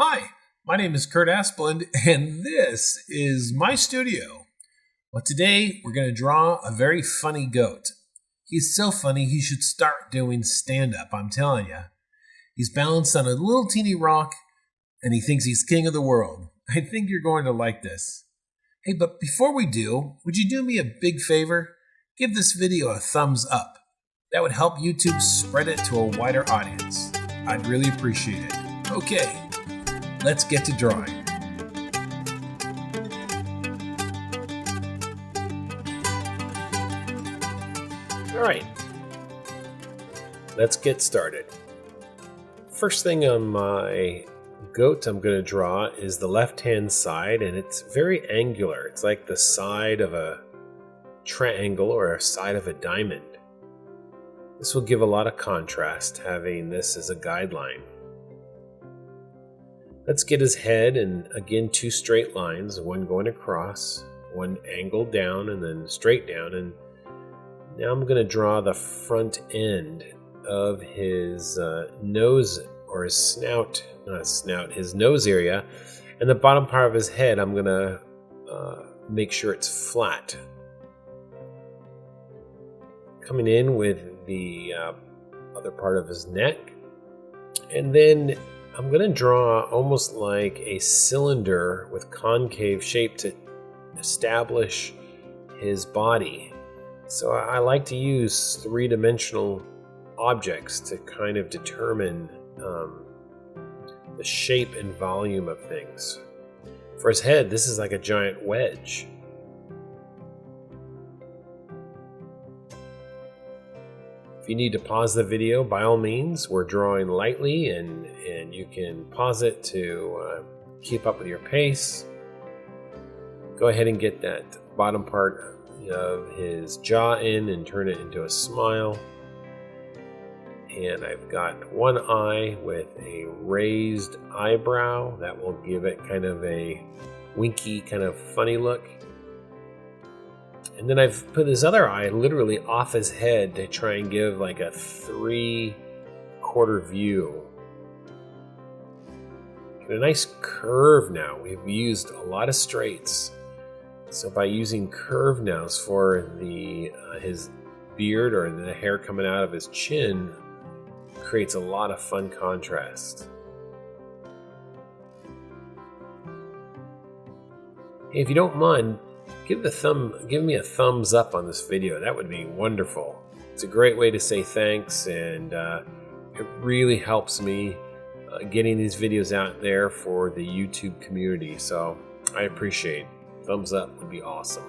Hi, my name is Kurt Aspland, and this is my studio. Well, today we're going to draw a very funny goat. He's so funny he should start doing stand-up, I'm telling you. He's balanced on a little teeny rock, and he thinks he's king of the world. I think you're going to like this. Hey, but before we do, would you do me a big favor? Give this video a thumbs up. That would help YouTube spread it to a wider audience. I'd really appreciate it. Okay. Let's get to drawing. All right, let's get started. First thing on my goat I'm going to draw is the left-hand side, and it's very angular. It's like the side of a triangle or a side of a diamond. This will give a lot of contrast, having this as a guideline. Let's get his head, and again, two straight lines, one going across, one angled down, and then straight down. And now I'm going to draw the front end of his nose, or his snout, not snout, his nose area. And the bottom part of his head, I'm going to make sure it's flat. Coming in with the other part of his neck. And then I'm going to draw almost like a cylinder with concave shape to establish his body. So I like to use three-dimensional objects to kind of determine the shape and volume of things. For his head, this is like a giant wedge. If you need to pause the video, by all means, we're drawing lightly, and you can pause it to keep up with your pace. Go ahead and get that bottom part of his jaw in and turn it into a smile. And I've got one eye with a raised eyebrow that will give it kind of a winky, kind of funny look. And then I've put this other eye literally off his head to try and give like a 3/4 view. Get a nice curve now. We've used a lot of straights. So by using curve nows for the his beard, or the hair coming out of his chin, creates a lot of fun contrast. Hey, if you don't mind, give me a thumbs up on this video. That would be wonderful. It's a great way to say thanks, and it really helps me getting these videos out there for the YouTube community. So I appreciate it. Thumbs up would be awesome.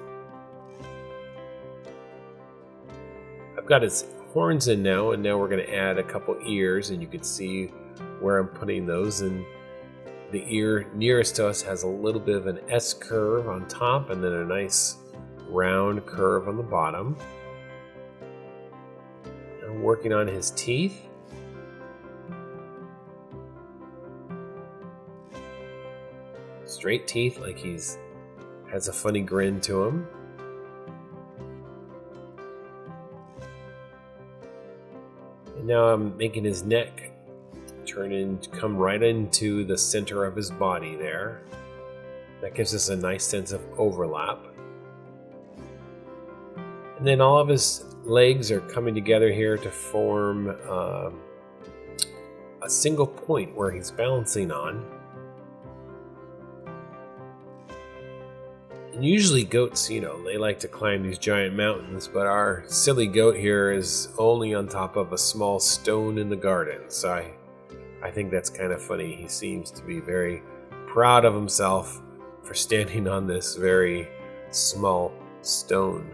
I've got his horns in now, and now we're going to add a couple ears, and you can see where I'm putting those. And the ear nearest to us has a little bit of an S curve on top, and then a nice round curve on the bottom. I'm working on his teeth. Straight teeth, like has a funny grin to him. And now I'm making his neck come right into the center of his body there. That gives us a nice sense of overlap. And then all of his legs are coming together here to form a single point where he's balancing on. And usually goats, they like to climb these giant mountains, but our silly goat here is only on top of a small stone in the garden. So I think that's kind of funny. He seems to be very proud of himself for standing on this very small stone.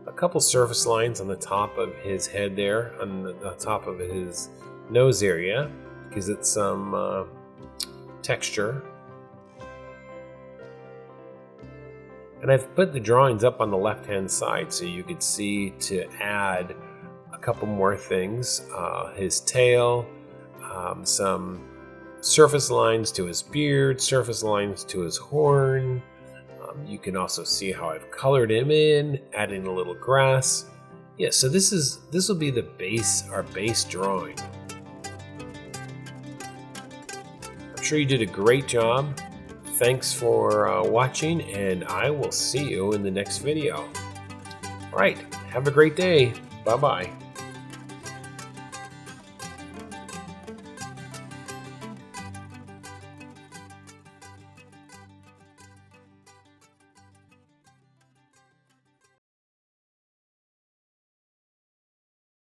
A couple surface lines on the top of his head there, on the top of his nose area, gives it some texture. And I've put the drawings up on the left-hand side so you could see to add a couple more things. His tail, some surface lines to his beard, surface lines to his horn. You can also see how I've colored him in, adding a little grass. Yeah, so this will be the base, our base drawing. sure you did a great job. Thanks for watching, and I will see you in the next video. All right, have a great day. Bye-bye.